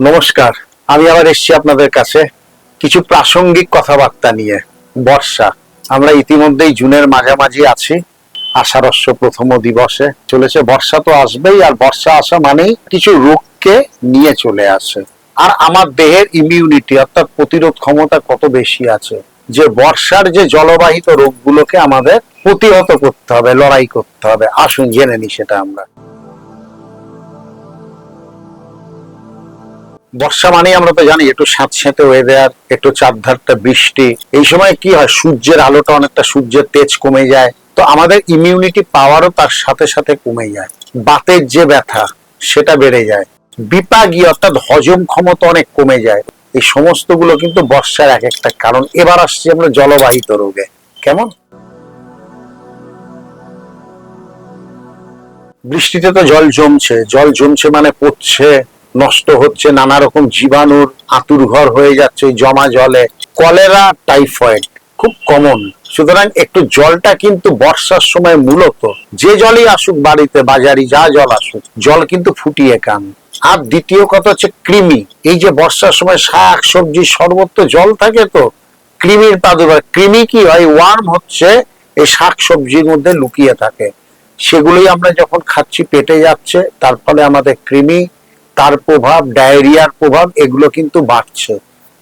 নমস্কার। আমি আবার এসেছি আপনাদের কাছে কিছু প্রাসঙ্গিক কথাবার্তা নিয়ে। বর্ষা, আমরা ইতিমধ্যেই জুনের মাঝামাঝি আছি। আষাঢ়স্য প্রথম দিবসে চলেছে। বর্ষা তো আসবেই, আর বর্ষা আসা মানেই কিছু রোগকে নিয়ে চলে আসে। আর আমার দেহের ইমিউনিটি অর্থাৎ প্রতিরোধ ক্ষমতা কত বেশি আছে যে বর্ষার যে জলবাহিত রোগগুলোকে আমাদের প্রতিহত করতে হবে, লড়াই করতে হবে। আসুন জেনে নি সেটা আমরা। বর্ষা মানেই আমরা তো জানি একটু স্যাঁতস্যাঁতে ওয়েদার, একটু চারধারটা বৃষ্টি। এই সময় কি হয়, সূর্যের আলোটা অনেকটা, সূর্যের তেজ কমে যায়, তো আমাদের ইমিউনিটি পাওয়ারও তার সাথে সাথে কমে যায়। বাতের যে ব্যথা সেটা বেড়ে যায়। বিপাগী অর্থাৎ হজম ক্ষমতা অনেক কমে যায়। এই সমস্ত গুলো কিন্তু বর্ষার এক একটা কারণ। এবার আসছি আমরা জলবাহিত রোগে। কেমন? বৃষ্টিতে তো জল জমছে মানে পড়ছে, নষ্ট হচ্ছে, নানা রকম জীবাণুর আতুরঘর হয়ে যাচ্ছে জমা জলে। কলেরা, টাইফয়েড খুব কমন। সুতরাং একটু জলটা কিন্তু বর্ষার সময় মূলত যে জলই আসুক, বাড়িতে বাজারি যা জল আসুক, জল কিন্তু ফুটিয়ে খান। আর দ্বিতীয় কথা হচ্ছে কৃমি। এই যে বর্ষার সময় শাক সবজি সর্বত্র জল থাকে, তো কৃমির প্রাদুর্ভাব। কৃমি কি হয়, ওয়ার্ম হচ্ছে এই শাক সবজির মধ্যে লুকিয়ে থাকে। সেগুলোই আমরা যখন খাচ্ছি পেটে যাচ্ছে, তার ফলে আমাদের কৃমি, তার প্রভাব, ডায়রিয়ার প্রভাব, এগুলো কিন্তু বাড়ছে।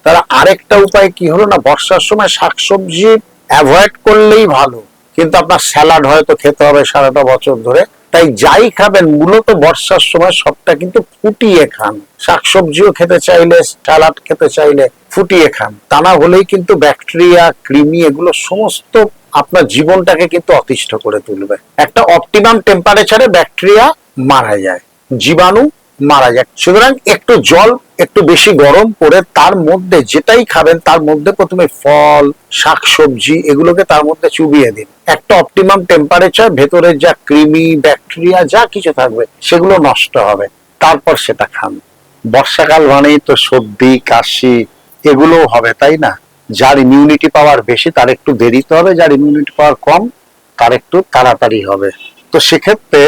তার আরেকটা উপায় কি হলো না, বর্ষার সময় শাকসবজি অ্যাভয়েড করলেই ভালো, কিন্তু আপনার স্যালাড হয়তো খেতে হবে সারাটা বছর ধরে। তাই যাই খাবেন মূলত বর্ষার সময় সবটা কিন্তু ফুটিয়ে খান। শাকসবজিও খেতে চাইলে, স্যালাড খেতে চাইলে ফুটিয়ে খান। তা না হলেই কিন্তু ব্যাকটেরিয়া, কৃমি, এগুলো সমস্ত আপনার জীবনটাকে কিন্তু অতিষ্ঠ করে তুলবে। একটা অপটিমাম টেম্পারেচারে ব্যাকটেরিয়া মারা যায়, জীবাণু মারা যায়। সুতরাং একটু জল একটু বেশি গরম করে তার মধ্যে যেটাই খাবেন তার মধ্যে প্রথমে ফল, শাকসবজি এগুলোকে তার মধ্যে চুবিয়ে দিন। একটা অপটিমাম টেম্পারেচার, ভেতরের যা কৃমি, ব্যাকটেরিয়া যা কিছু থাকবে সেগুলো নষ্ট হবে, তারপর সেটা খান। বর্ষাকাল মানেই তো সর্দি, কাশি এগুলোও হবে, তাই না? যার ইমিউনিটি পাওয়ার বেশি তার একটু দেরিতে হবে, যার ইমিউনিটি পাওয়ার কম তার একটু তাড়াতাড়ি হবে। তো সেক্ষেত্রে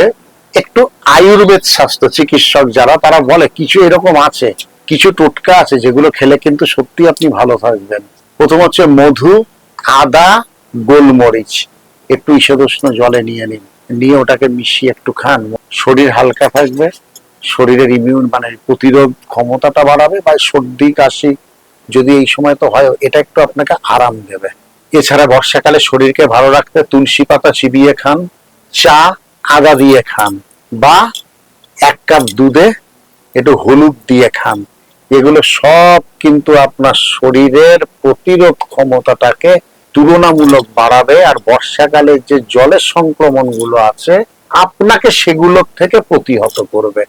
একটু আয়ুর্বেদ স্বাস্থ্য চিকিৎসক যারা, তারা বলে কিছু এরকম আছে, কিছু টোটকা আছে যেগুলো খেলে কিন্তু সত্যি আপনি ভালো থাকবেন। প্রথম হচ্ছে মধু, আদা, গোলমরিচ একটু ঈষদুষ্ণ জলে নিয়ে নিন, নিয়ে ওটাকে মিশিয়ে একটু খান। শরীর হালকা থাকবে, শরীরের ইমিউন মানে প্রতিরোধ ক্ষমতাটা বাড়াবে, বা সর্দি কাশি যদি এই সময় তো হয়, এটা একটু আপনাকে আরাম দেবে। এছাড়া বর্ষাকালে শরীরকে ভালো রাখতে তুলসী পাতা চিবিয়ে খান, চা আদা দিয়ে খান, বা 1 কাপ দুধে একটু হলুদ দিয়ে খান। এগুলো সব কিন্তু আপনার শরীরের প্রতিরোধ ক্ষমতাটাকে তুলনামূলক বাড়াবে। আর বর্ষাকালে যে জলের সংক্রমণ গুলো আছে আপনাকে সেগুলো থেকে প্রতিহত করবে।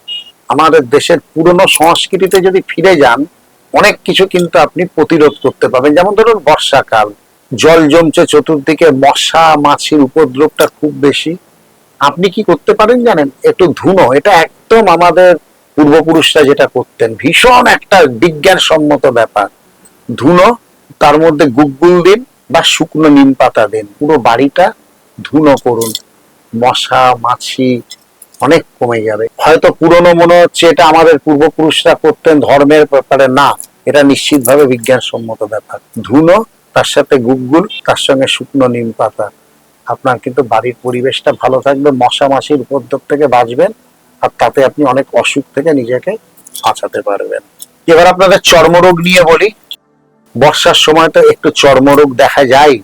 আমাদের দেশের পুরনো সংস্কৃতিতে যদি ফিরে যান, অনেক কিছু কিন্তু আপনি প্রতিরোধ করতে পারবেন। যেমন ধরুন বর্ষাকাল, জল জমছে চতুর্দিকে, মশা মাছির উপদ্রবটা খুব বেশি। আপনি কি করতে পারেন জানেন? একটু ধুনো, এটা একদম আমাদের পূর্বপুরুষরা যেটা করতেন, ভীষণ একটা বিজ্ঞানসম্মত ব্যাপার। ধুনো, তার মধ্যে গুগ্গুল দিন বা শুকনো নিম পাতা দিন, পুরো বাড়িটা ধুনো করুন, মশা মাছি অনেক কমে যাবে। হয়তো পুরনো মনে হচ্ছে এটা আমাদের পূর্বপুরুষরা করতেন ধর্মের ব্যাপারে, না, এটা নিশ্চিতভাবে বিজ্ঞানসম্মত ব্যাপার। ধুনো, তার সাথে গুগ্গুল, তার সঙ্গে শুকনো নিম পাতা, আপনার কিন্তু বাড়ির পরিবেশটা ভালো থাকবে, মশা মাছির উপদ্রব থেকে বাঁচবেন, আর তাতে আপনি অনেক অসুখ থেকে নিজেকে বাঁচাতে পারবেন। এবার আপনাদের চর্মরোগ নিয়ে বলি। বর্ষার সময় তো একটু চর্মরোগ দেখা যায়।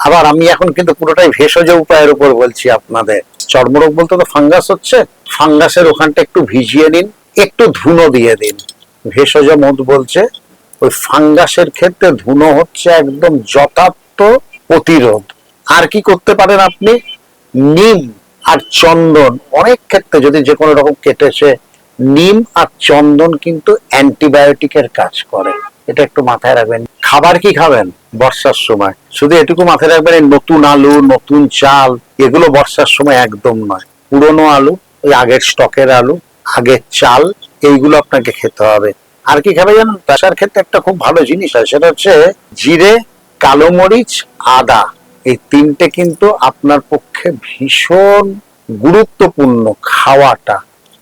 আবার আমি এখন কিন্তু পুরোটাই ভেষজ উপায়ের উপর বলছি আপনাদের। চর্মরোগ বলতে তো ফাঙ্গাস হচ্ছে, ফাঙ্গাসের ওখানটা একটু ভিজিয়ে নিন, একটু ধুনো দিয়ে দিন। ভেষজ মধু বলছে, ওই ফাঙ্গাসের ক্ষেত্রে ধুনো হচ্ছে একদম যথার্থ প্রতিরোধ। আর কি করতে পারেন আপনি? নিম আর চন্দন, অনেক ক্ষেত্রে যদি যে কোনো রকম কেটেছে, নিম আর চন্দন কিন্তু অ্যান্টিবায়োটিকের কাজ করে, এটা একটু মাথায় রাখবেন। খাবার কি খাবেন বর্ষার সময়? শুধু এটুকু মাথায় রাখবেন, নতুন আলু, নতুন চাল এগুলো বর্ষার সময় একদম নয়। পুরনো আলু, ওই আগের স্টকের আলু, আগের চাল, এইগুলো আপনাকে খেতে হবে। আর কি খাবে জানেন? প্রেসার ক্ষেত্রে একটা খুব ভালো জিনিস আছে, সেটা হচ্ছে জিরে, কালো মরিচ, আদা। এই তিনটে কিন্তু আপনার পক্ষে ভীষণ গুরুত্বপূর্ণ খাওয়াটা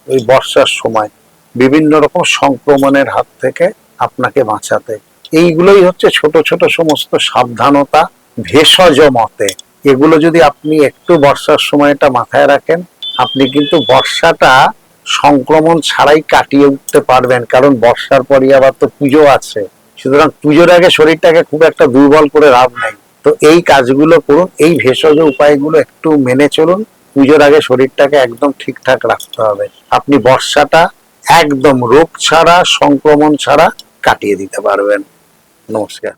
ওই বর্ষার সময়। বিভিন্ন রকম সংক্রমণের হাত থেকে আপনাকে বাঁচাতে। এইগুলোই হচ্ছে ছোট ছোট সমস্ত সাবধানতা ভেষজ মতে। এগুলো যদি আপনি একটু বর্ষার সময়টা মাথায় রাখেন, আপনি কিন্তু বর্ষাটা সংক্রমণ ছাড়াই কাটিয়ে উঠতে পারবেন। কারণ বর্ষার পরই আবার তো পুজো আছে, সুতরাং পুজোর আগে শরীরটাকে খুব একটা দুর্বল করে লাভ নেই। তো এই কাজগুলো করুন, এই ভেষজ উপায়গুলো একটু মেনে চলুন। পুজোর আগে শরীরটাকে একদম ঠিকঠাক রাখতে হবে। আপনি বর্ষাটা একদম রোগ ছাড়া, সংক্রমণ ছাড়া কাটিয়ে দিতে পারবেন। নমস্কার।